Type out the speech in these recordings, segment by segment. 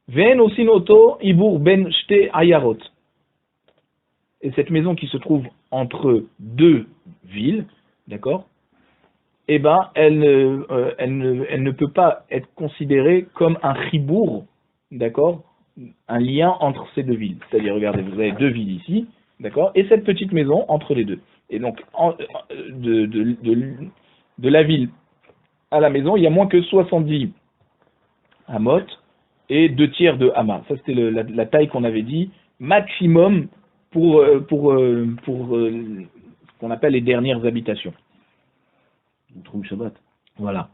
Ve'en osinoto ibur ben shte ayarot. Et cette maison qui se trouve entre deux villes, d'accord, eh ben, elle ne peut pas être considérée comme un chibour, d'accord, un lien entre ces deux villes. C'est-à-dire, regardez, vous avez deux villes ici, d'accord, et cette petite maison entre les deux. Et donc, de la ville à la maison, il y a moins que 70 amot et 2/3 de hama. Ça, c'était la taille qu'on avait dit, maximum pour ce qu'on appelle les dernières habitations. Troum Shabbat. Voilà.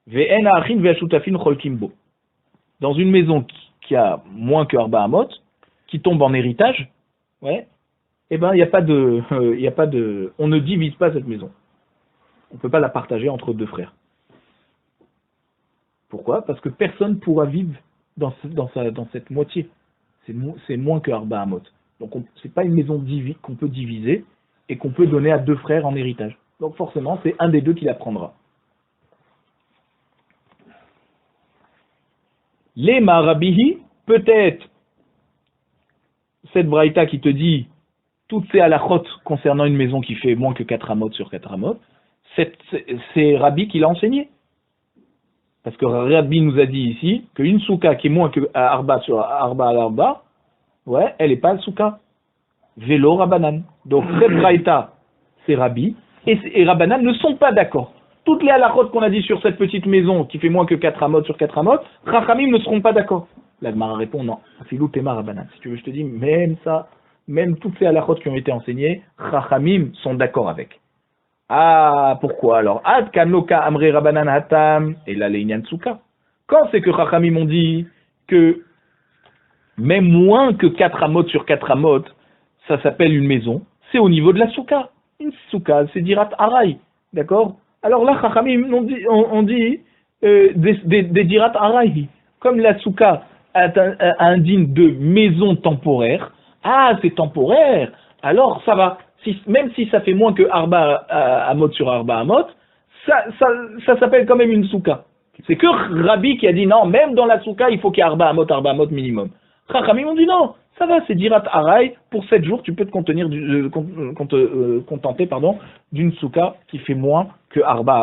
Ve'en ha'achin ve'ashutafin cholkim bo. Dans une maison qui a moins que Arba Amot, qui tombe en héritage, ouais, eh ben, il n'y a pas de, on ne divise pas cette maison. On ne peut pas la partager entre deux frères. Pourquoi? Parce que personne ne pourra vivre dans cette moitié. C'est moins que Arba Amot. Donc, c'est pas une maison qu'on peut diviser et qu'on peut donner à deux frères en héritage. Donc, forcément, c'est un des deux qui la prendra. Les Marabihi, peut-être, cette braïta qui te dit toutes ces halachot concernant une maison qui fait moins que 4 amot sur 4 amot, c'est Rabbi qui l'a enseigné. Parce que Rabbi nous a dit ici qu'une souka qui est moins que Arba sur Arba à l'Arba, ouais, elle n'est pas le souka. Vélo Rabbanan. Donc cette braïta, c'est Rabbi, et Rabbanan ne sont pas d'accord. Toutes les halachot qu'on a dit sur cette petite maison qui fait moins que 4 amot sur 4 amot, Chachamim ne seront pas d'accord. La Gemara répond non. Afilou tema Rabbanan. Si tu veux, je te dis, même ça, même toutes ces halachot qui ont été enseignées, Chachamim sont d'accord avec. Ah, pourquoi alors? Ad kanoka amre Rabbanan hatam et la leinyan souka. Quand c'est que Chachamim ont dit que même moins que 4 amot sur 4 amot, ça s'appelle une maison, c'est au niveau de la souka. Une souka, c'est dirat aray. D'accord? Alors là, Chachamim on dit des dirat aray. Comme la souka indigne de maison temporaire, ah, c'est temporaire, alors ça va. Même si ça fait moins que Arba Amot sur Arba Amot, ça s'appelle quand même une souka. C'est que Rabbi qui a dit non, même dans la souka, il faut qu'il y ait Arba Amot minimum. Chachamim ont dit non, ça va, c'est dirat aray, pour 7 jours, tu peux te contenter d'une souka qui fait moins que Arba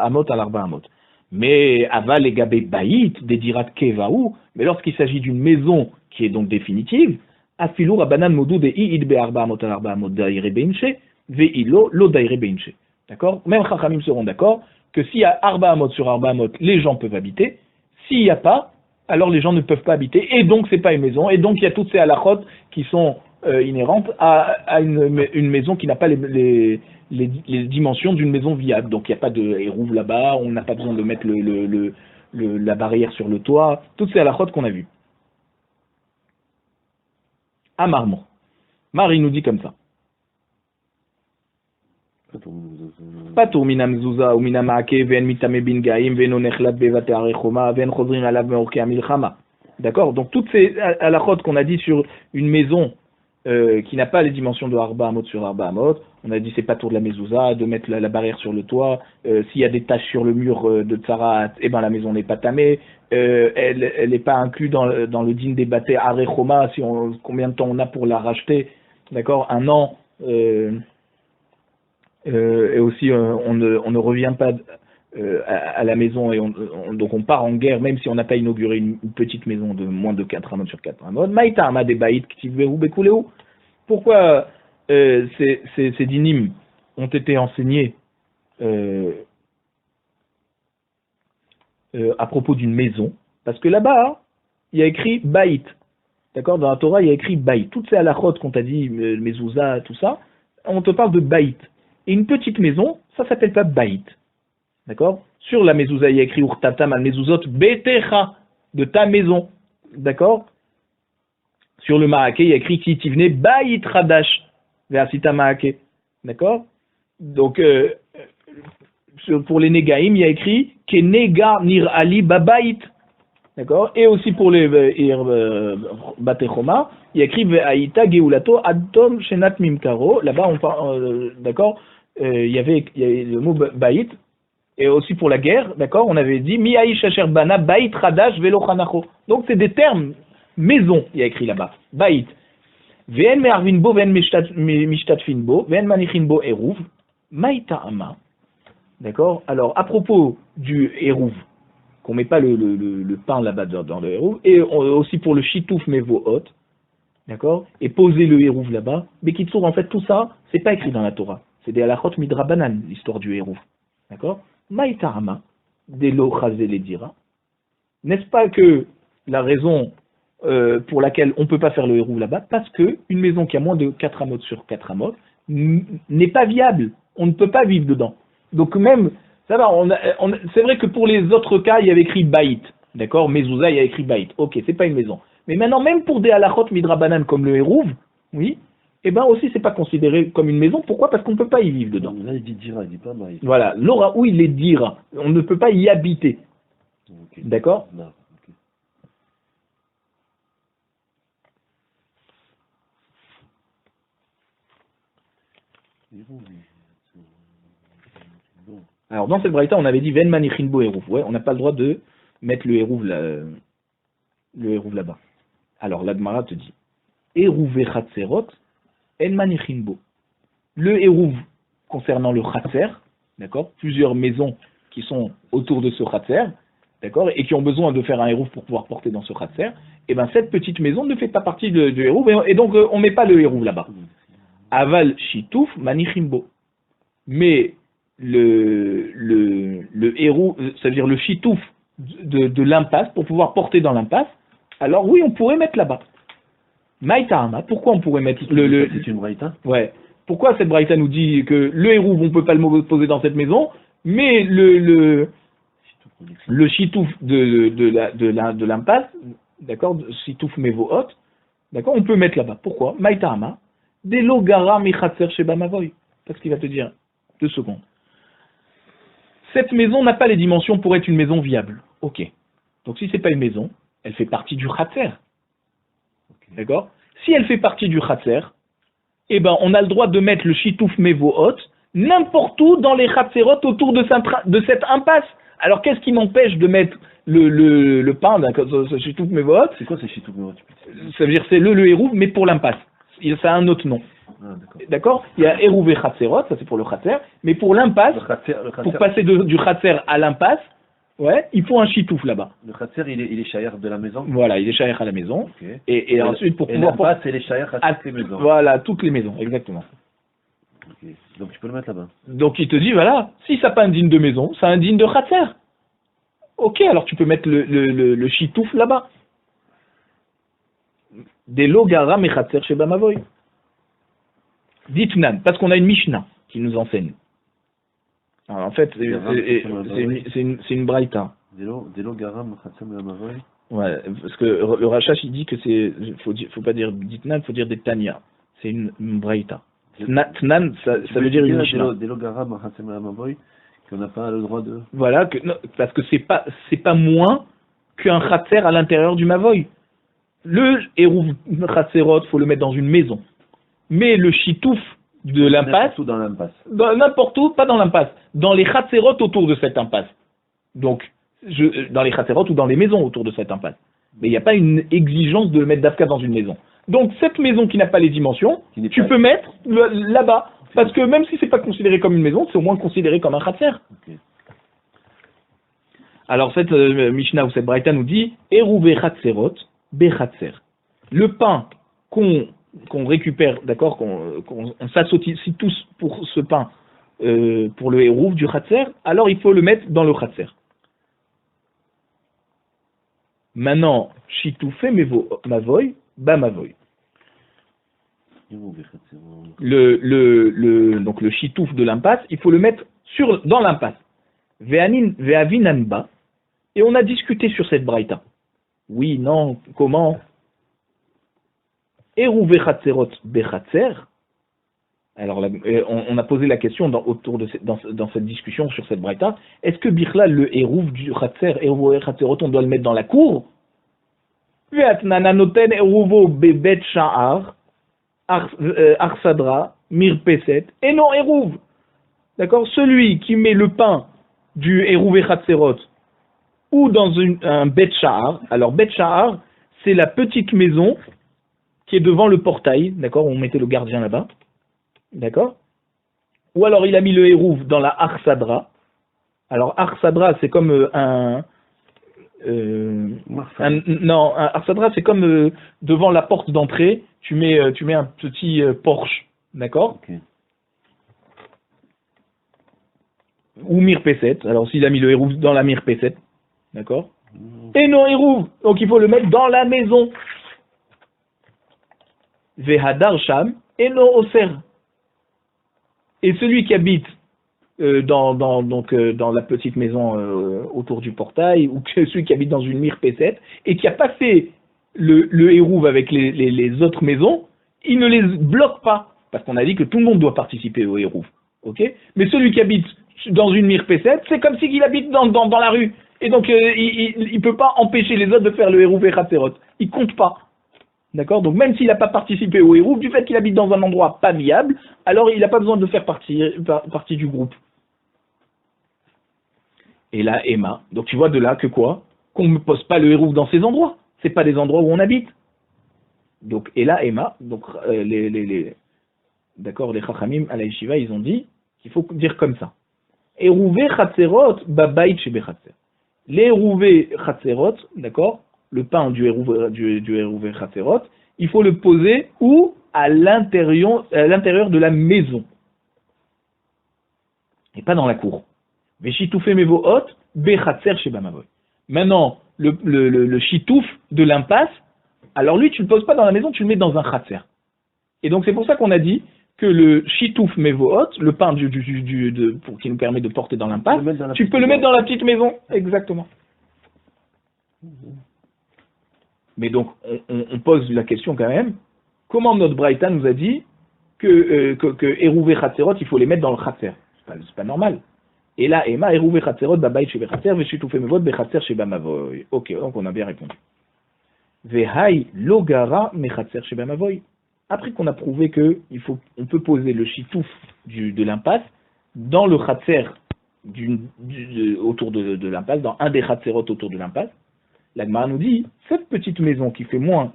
Amot à l'Arba Amot. Mais aval et gabé baït, des dirat kevaou, mais lorsqu'il s'agit d'une maison qui est donc définitive, afilou Rabbanan modou de i'id be Arba Amot à l'Arba Amot daire beinche, ve'ilo lo daire beinche. D'accord? Même Chachamim seront d'accord que s'il y a Arba Amot sur Arba Amot, les gens peuvent habiter. S'il n'y a pas, alors les gens ne peuvent pas habiter, et donc c'est pas une maison, et donc il y a toutes ces halachot qui sont inhérentes à une maison qui n'a pas les dimensions d'une maison viable. Donc il n'y a pas de hérouve là-bas, on n'a pas besoin de mettre la barrière sur le toit, toutes ces halachot qu'on a vues. Amarmon. Marie nous dit comme ça. Patour minam zouza ou minam ake ven mitame bin gaim ven nechlat bevate arechoma ven chodrin alav meorke amilchama. D'accord? Donc toutes ces halachot qu'on a dit sur une maison qui n'a pas les dimensions de Arba Amot sur Arba Amot, on a dit c'est pas tour de la mezouza, de mettre la barrière sur le toit, s'il y a des taches sur le mur de Tzarat, eh ben la maison n'est pas tamée, elle n'est pas inclue dans le din des batés arechoma, combien de temps on a pour la racheter, d'accord? 1 an, et aussi on ne revient pas à la maison, et donc on part en guerre même si on n'a pas inauguré une petite maison de moins de 4 amot sur 4 amot. Maïta ama des baït ktiveu bekuleu. Pourquoi ces dinim ont été enseignés à propos d'une maison? Parce que là-bas, il y a écrit baït. D'accord? Dans la Torah, il y a écrit baït. Toutes ces halachot qu'on t'a dit, mezouza, tout ça, on te parle de baït. Et une petite maison, ça s'appelle pas baït. D'accord? Sur la mezouza, il y a écrit urtatam al mezuzot betecha, de ta maison. D'accord? Sur le maraké, il y a écrit ki tivne baït radash ve'asita maraké. D'accord? Donc, pour les negaim, il y a écrit ke nega nir ali babaït. D'accord? Et aussi pour les batechoma, il y a écrit ve'aïta geulato adom shenat mimkaro. Là-bas, on parle, d'accord? Il y avait le mot baït, et aussi pour la guerre, d'accord, on avait dit Mi Aïch Asher Bana Baït Radash Velo Chanacho. Donc c'est des termes maison, il y a écrit là-bas. Baït. Ve'en me'arvin bo, ve'en mishtatfin bo, ve'en manichin bo eruv. Maïta ama. D'accord. Alors à propos du eruv, qu'on met pas le pain là-bas dans le eruv, et aussi pour le shitouf mevo hot. D'accord. Et poser le eruv là-bas. Bekitsour, en fait tout ça, c'est pas écrit dans la Torah. C'est des halachot midrabanan, l'histoire du eruv. D'accord. Maïta ama. Des lo chazé les dira. N'est-ce pas que la raison pour laquelle on ne peut pas faire le hérouv là-bas, parce qu'une maison qui a moins de 4 amot sur 4 amot n'est pas viable. On ne peut pas vivre dedans. Donc même, ça va, c'est vrai que pour les autres cas, il y avait écrit baït. D'accord. Mezouza, il y a écrit baït. Ok, c'est pas une maison. Mais maintenant, même pour des halachot midrabanan comme le hérouv, oui, eh ben aussi, c'est pas considéré comme une maison. Pourquoi? Parce qu'on ne peut pas y vivre dedans. Là, il dit dira, il dit pas baït. Voilà. L'aura où il est dira. On ne peut pas y habiter. Okay. D'accord. Non. Okay. Alors dans cette braïta, on avait dit ven manichin bo hérouv. Ouais, on n'a pas le droit de mettre le hérouv là-bas. Alors l'Admara te dit hérouv et chatserot en manichin bo. Le hérouv concernant le chatser, d'accord, plusieurs maisons qui sont autour de ce chatser, d'accord, et qui ont besoin de faire un hérouv pour pouvoir porter dans ce chatser, et bien cette petite maison ne fait pas partie de hérouv, et donc on ne met pas le hérouv là-bas. Aval shitouf manichimbo. Mais le hérouv, ça veut dire le shitouf de l'impasse, pour pouvoir porter dans l'impasse, alors oui, on pourrait mettre là-bas. Maïtahama, pourquoi on pourrait mettre C'est une braïta? Ouais. Pourquoi cette braïta nous dit que le hérouv, on ne peut pas le poser dans cette maison, mais le shitouf de l'impasse, d'accord, shitouf mevo hot, d'accord, on peut mettre là-bas. Pourquoi? Maïtahama, des logara michatser sheba mavoy. Parce qu'il va te dire, 2 secondes. Cette maison n'a pas les dimensions pour être une maison viable. Ok. Donc si c'est pas une maison, elle fait partie du chatser. Okay. D'accord? Si elle fait partie du chatser, eh ben, on a le droit de mettre le shitouf mevo hot n'importe où dans les chatserot autour de cette impasse. Alors, qu'est-ce qui m'empêche de mettre le pain d'un shitouf mevo hot? C'est quoi ce shitouf mevo hot? Ça veut dire c'est le hérouv, mais pour l'impasse. Ça a un autre nom. Ah, d'accord. Il y a hérouv et chatserot, ça c'est pour le chatser, mais pour l'impasse, pour passer du chatser à l'impasse, ouais, il faut un shitouf là-bas. Le khatser, il est shayar de la maison? Voilà, il est shayar à la maison. Okay. Et ensuite, pour pouvoir... l'impasse, il est shayar à toutes les maisons. Voilà, toutes les maisons, exactement. Okay. Donc tu peux le mettre là-bas. Donc il te dit, voilà, si ça n'a pas un digne de maison, ça a un digne de khatser. Ok, alors tu peux mettre le shitouf là-bas. Des logara me khatser sheba mavoy. Ditnan, parce qu'on a une Mishnah qui nous enseigne. Alors en fait, c'est une braïta. Delo garam khatsam la mavoy. Ouais, parce que le Rachash il dit que faut pas dire ditnan, faut dire des tanya. C'est une braïta. Tnan, ça veut dire une Mishnah. Delo garam khatsam la mavoy, qu'on n'a pas le droit de. Voilà, parce que c'est pas moins qu'un khatser à l'intérieur du mavoy. Le hérouv khatserot, faut le mettre dans une maison. Mais le shitouf de l'impasse, n'importe où dans l'impasse. N'importe où, pas dans l'impasse, dans les khatserot autour de cette impasse. Donc, dans les khatserot ou dans les maisons autour de cette impasse. Mais il n'y a pas une exigence de le mettre d'Afka dans une maison. Donc, cette maison qui n'a pas les dimensions, tu peux mettre là-bas. Parce que même si c'est pas considéré comme une maison, c'est au moins considéré comme un khatser. Okay. Alors, cette Mishnah ou cette Braïta nous dit Eruve khatserot, be khatser. Le pain qu'on récupère, d'accord, qu'on s'associe tous pour ce pain, pour le hérouv du khatser, alors il faut le mettre dans le khatser. Maintenant, shitoufé mavoy, ba mavoy. Donc le shitouf de l'impasse, il faut le mettre dans l'impasse. Ve'avinanba. Et on a discuté sur cette braïta. Oui, non, comment? Eruve khatserot bechatser. Alors, on a posé la question autour de dans cette discussion sur cette braïta. Est-ce que Bichla, le hérouv du khatser, Eruve khatserot, on doit le mettre dans la cour? Ve'atnananoten eruvo bebet sha'ar, arsadra, mirpeset, et non hérouv. D'accord? Celui qui met le pain du Eruv Chatserot ou dans un Bet Sha'ar. Alors Bet Sha'ar, c'est la petite maison qui est devant le portail, d'accord? On mettait le gardien là-bas, d'accord? Ou alors il a mis le Eruv dans la Arsadra. Alors Arsadra, c'est comme un Arsadra, c'est comme devant la porte d'entrée, tu mets un petit porche, d'accord? Ok. Ou Mirpeset. Alors s'il a mis le Eruv dans la Mirpeset, d'accord? Et non Eruv, donc il faut le mettre dans la maison. Vehadar Sham et non Oser. Et celui qui habite dans la petite maison autour du portail, ou que celui qui habite dans une Mirpeset et qui a pas fait le Eruv avec les autres maisons, il ne les bloque pas. Parce qu'on a dit que tout le monde doit participer au Eruv. Okay, mais celui qui habite dans une Mirpeset, c'est comme s'il habite dans la rue. Et donc, il ne peut pas empêcher les autres de faire le Eruv et Chatserot. Il compte pas. D'accord? Donc, même s'il n'a pas participé au Eruv, du fait qu'il habite dans un endroit pas viable, alors il n'a pas besoin de faire partie du groupe. Et là, Emma. Donc, tu vois de là que quoi? Qu'on ne pose pas le Eruv dans ces endroits. C'est pas des endroits où on habite. Donc, et là, Emma. Donc, d'accord, les Chachamim à la Yeshiva, ils ont dit qu'il faut dire comme ça. Eruvé Chatserot, babait shebechatser. Les Eruvé Chatserot, d'accord, le pain du Eruvé Chatserot, il faut le poser où? À l'intérieur de la maison. Et pas dans la cour. Veshitoufé mevohot, bechatser shebamavoy. Maintenant, le chitouf de l'impasse, alors lui, tu ne le poses pas dans la maison, tu le mets dans un chatser. Et donc c'est pour ça qu'on a dit que le chitouf mevohot, le pain qui nous permet de porter dans l'impasse, tu peux le mettre dans la petite maison. Exactement. Mais donc, on pose la question quand même, comment notre Braïta nous a dit que Eruvé Chatserot, il faut les mettre dans le Chatser? C'est pas normal. Et là, Emma, Eruvé Chatserot, babait shebe Chatser, veshitoufé mevohot, bechatser sheba mavoy. Ok, donc on a bien répondu. Vehai logara mechatser sheba mavoy. Après qu'on a prouvé on peut poser le chitouf de l'impasse dans le chatser autour de l'impasse, dans un des chatserot autour de l'impasse, la Gemara nous dit, cette petite maison qui fait moins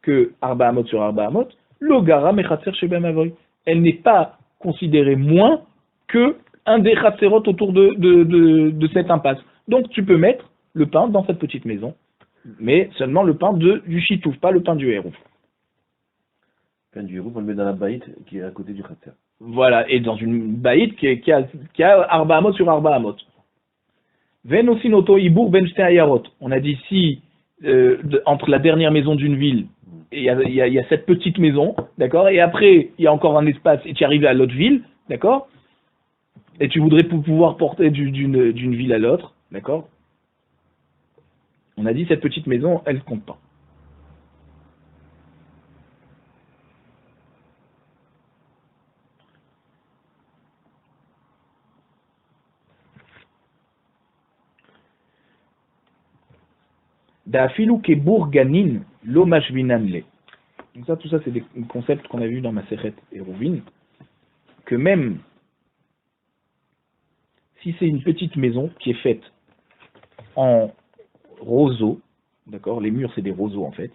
que Arba Amot sur Arba Amot, l'ogara mechatser sheba mavoy. Elle n'est pas considérée moins que un des chatserot autour de cette impasse. Donc tu peux mettre le pain dans cette petite maison, mais seulement le pain du chitouf, pas le pain du Eruv. Pain du Eruv, on le met dans la baït qui est à côté du Chatser. Voilà, et dans une baït qui a Arba Amot sur Arba Amot. Venosinoto Ibour Ben Shte Ayarot. On a dit si entre la dernière maison d'une ville, il y a cette petite maison, d'accord, et après il y a encore un espace et tu arrives à l'autre ville, d'accord, et tu voudrais pouvoir porter d'une ville à l'autre, d'accord. On a dit cette petite maison, elle ne compte pas. Da'afilu kebour ganin lo mashvinanle. Donc ça, tout ça, c'est des concepts qu'on a vus dans Masechet Eruvin, que même si c'est une petite maison qui est faite en roseaux, d'accord, les murs c'est des roseaux en fait,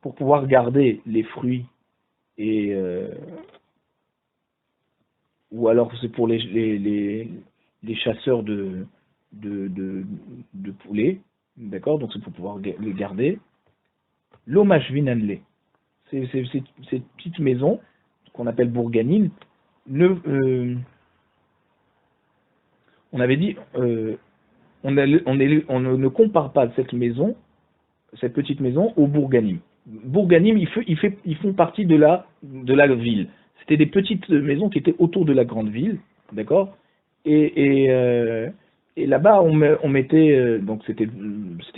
pour pouvoir garder les fruits et ou alors c'est pour les chasseurs de poulets, d'accord, donc c'est pour pouvoir les garder. L'omashvinanle, cette petite maison qu'on appelle bourganine, on avait dit, on ne compare pas cette maison, cette petite maison, au bourganim. Bourganim, ils font partie de la ville. C'était des petites maisons qui étaient autour de la grande ville, d'accord. Et là-bas, on mettait, donc c'était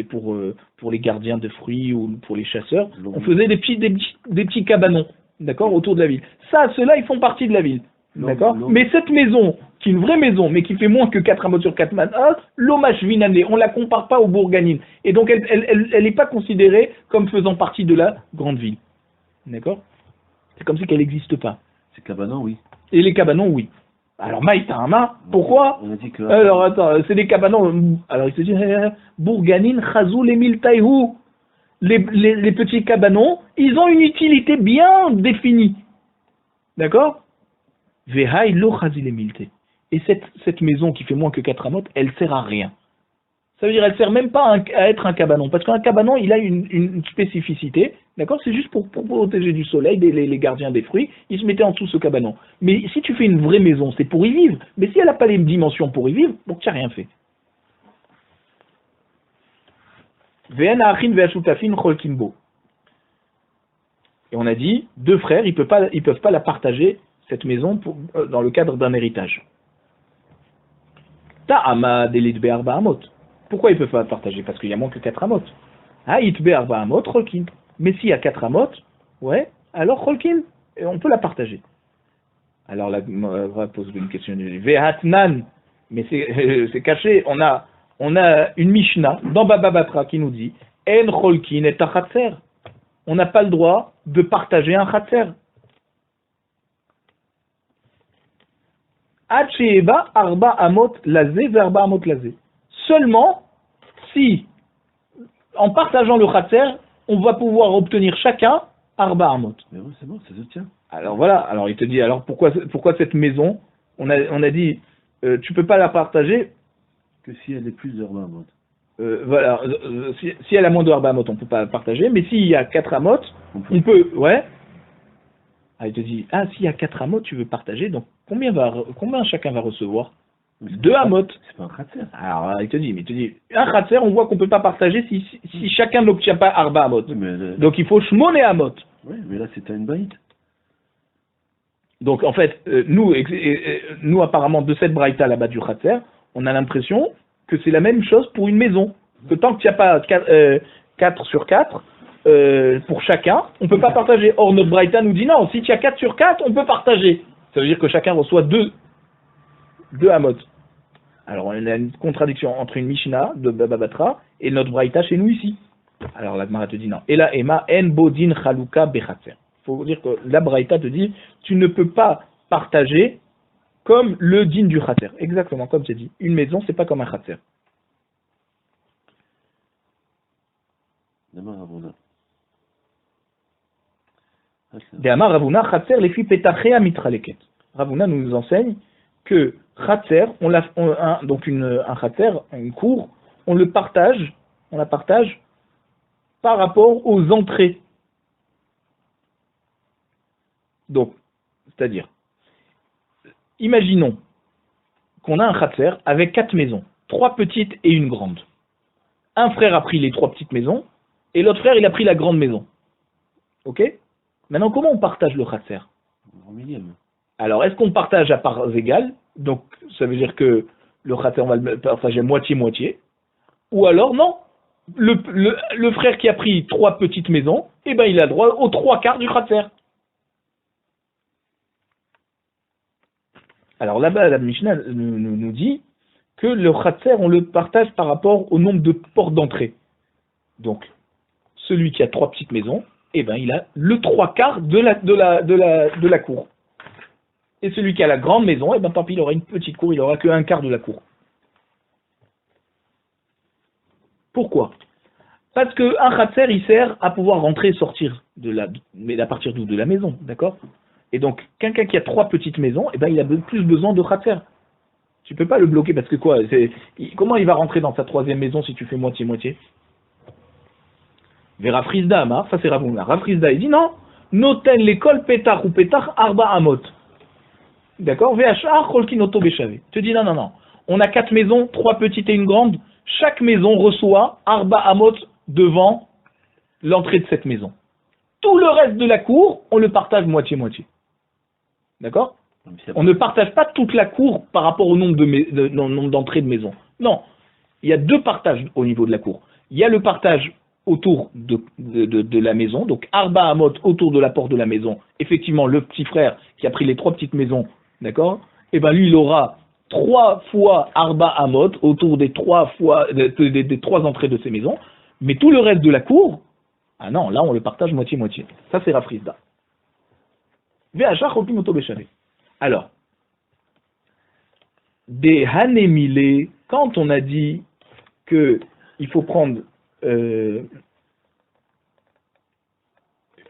pour les gardiens de fruits ou pour les chasseurs. On faisait des petits cabanons, d'accord, autour de la ville. Ça, ceux-là, ils font partie de la ville. D'accord. Mais cette maison, qui est une vraie maison, mais qui fait moins que 4 amot sur 4 manas, l'omashvinane, on ne la compare pas au bourganine. Et donc, elle n'est pas considérée comme faisant partie de la grande ville. D'accord. C'est comme si qu'elle n'existe pas. C'est cabanon, oui. Et les cabanons, oui. Alors, Maïtama, pourquoi? On a dit que... Alors, attends, c'est des cabanons. Alors, il se dit, Bourganin, Khazou, les Miltaïhou. Les petits cabanons, ils ont une utilité bien définie. D'accord? Vehaï lo Khazil Milte. Et cette maison qui fait moins que 4 amot, elle sert à rien. Ça veut dire elle sert même pas à être un cabanon. Parce qu'un cabanon, il a une spécificité. D'accord? C'est juste pour protéger du soleil, les gardiens des fruits. Ils se mettaient en dessous ce cabanon. Mais si tu fais une vraie maison, c'est pour y vivre. Mais si elle n'a pas les dimensions pour y vivre, donc tu n'as rien fait. Et on a dit, deux frères, ils peuvent pas la partager, cette maison, dans le cadre d'un héritage. Pourquoi ils peuvent pas la partager? Parce qu'il y a moins que 4 amot. Mais s'il y a 4 amot, ouais, alors cholkin, on peut la partager. Alors là, on va poser une question. Vehatnan, mais c'est caché, on a une Mishnah dans Baba Batra qui nous dit En cholkin et achatzer. On n'a pas le droit de partager un chatzer. Acheba arba amot lazé verba amot lazé. Seulement si, en partageant le chatzer, on va pouvoir obtenir chacun arba amot. Mais oui, c'est bon, ça se tient. Alors voilà, alors il te dit, alors pourquoi cette maison, on a dit, tu peux pas la partager que si elle est plus de arba amot. Voilà, si elle a moins de arba amot, on peut pas la partager, mais s'il y a 4 amot, on peut, ouais. Ah, il te dit, s'il y a 4 amot, tu veux partager, donc combien chacun va recevoir? 2 amot. C'est pas un khatser. Alors, il te dit, un khatser, on voit qu'on peut pas partager si chacun n'obtient pas arba amot. Oui, donc il faut shmone amot. Oui, mais là c'est une baït. Donc en fait, nous apparemment de cette braïta là-bas du khatser, on a l'impression que c'est la même chose pour une maison. Que tant qu'il n'y a pas 4 sur 4, pour chacun, on ne peut pas partager. Or, notre braïta nous dit non, si tu as 4 sur 4, on peut partager. Ça veut dire que chacun reçoit 2 amot. Alors, on a une contradiction entre une Mishnah de Baba Batra et notre braïta chez nous ici. Alors, la Gemara te dit non. Et là, Ema, en bodin chaluka bechatzer. Il faut dire que la braïta te dit, tu ne peux pas partager comme le din du khatser. Exactement, comme tu as dit. Une maison, c'est pas comme un khatser. De'amar Ravuna, khatser les filles petachea mitraleket. Ravuna nous enseigne que khatser, donc un khatser, une cour, on la partage par rapport aux entrées. Donc, c'est-à-dire, imaginons qu'on a un khatser avec 4 maisons, 3 petites et une grande. Un frère a pris les 3 petites maisons et l'autre frère il a pris la grande maison. Ok? Maintenant, comment on partage le khatser? Alors, est-ce qu'on partage à parts égales? Donc, ça veut dire que le khatser on va le partager moitié-moitié. Ou alors, non. Le frère qui a pris 3 petites maisons, eh ben, il a droit aux 3 quarts du khatser. Alors là-bas, la Mishnah nous dit que le khatser, on le partage par rapport au nombre de portes d'entrée. Donc, celui qui a 3 petites maisons, eh ben, il a le 3 quarts de la cour. Et celui qui a la grande maison, eh ben, tant pis, il aura une petite cour, il n'aura que 1 quart de la cour. Pourquoi? Parce qu'un khatser, il sert à pouvoir rentrer et sortir mais à partir d'où? De la maison, d'accord? Et donc, quelqu'un qui a 3 petites maisons, eh ben, il a plus besoin de khatser. Tu peux pas le bloquer parce que quoi? Comment il va rentrer dans sa 3e maison si tu fais moitié-moitié? Vers Rafrizda Amar, ça c'est Ravuna. Rafrizda, il dit non, noten l'école pétach ou pétach arba amot. D'accord? VHA cholkin oto béchavé. Tu dis non. On a 4 maisons, 3 petites et une grande. Chaque maison reçoit arba amot devant l'entrée de cette maison. Tout le reste de la cour, on le partage moitié-moitié. D'accord? On ne partage pas toute la cour par rapport au nombre d'entrées de maison. Non. Il y a 2 partages au niveau de la cour. Il y a le partage autour de la maison, donc arba amot autour de la porte de la maison. Effectivement, le petit frère qui a pris les 3 petites maisons, d'accord? Et ben lui, il aura 3 fois arba amot autour des 3 entrées de ces maisons. Mais tout le reste de la cour, ah non, là on le partage moitié-moitié. Ça c'est Rafrizda. Alors, des hanemile, quand on a dit que il faut prendre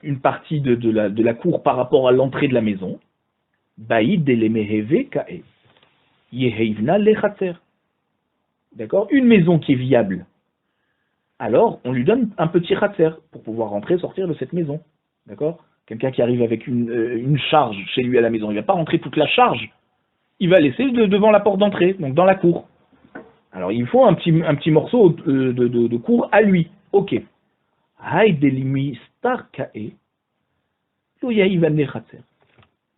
une partie de la cour par rapport à l'entrée de la maison, baïd elemeheve kae, yeheivna lechater. D'accord? Une maison qui est viable. Alors, on lui donne un petit khater pour pouvoir rentrer, sortir de cette maison. D'accord? Quelqu'un qui arrive avec une charge chez lui à la maison, il ne va pas rentrer toute la charge. Il va laisser devant la porte d'entrée, donc dans la cour. Alors, il faut un petit morceau de cour à lui. Ok.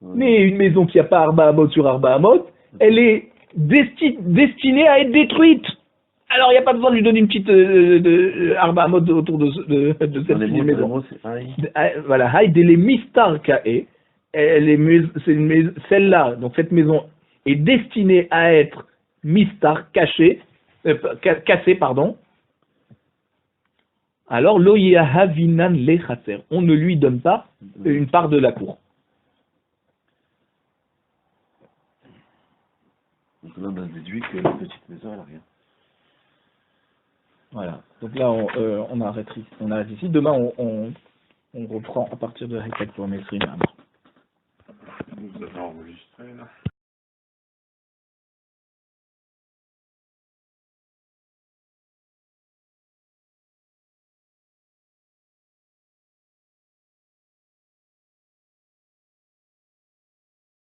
Mais une maison qui n'a pas Arba Hamot sur Arba Hamot, elle est destinée à être détruite. Alors, il n'y a pas besoin de lui donner une petite Arba Hamot autour de cette petite maison. Voilà, Haïdele Mistar Kae, celle-là, donc cette maison est destinée à être Mistar, cassée, pardon. Alors, Lo Yahavinan Le Khater, on ne lui donne pas une part de la cour. Donc là, on a déduit que la petite maison, elle n'a rien. Voilà. Donc là, on arrête ici. Demain, on reprend à partir de Haïtek pour Mesrine. Vous avez enregistré là.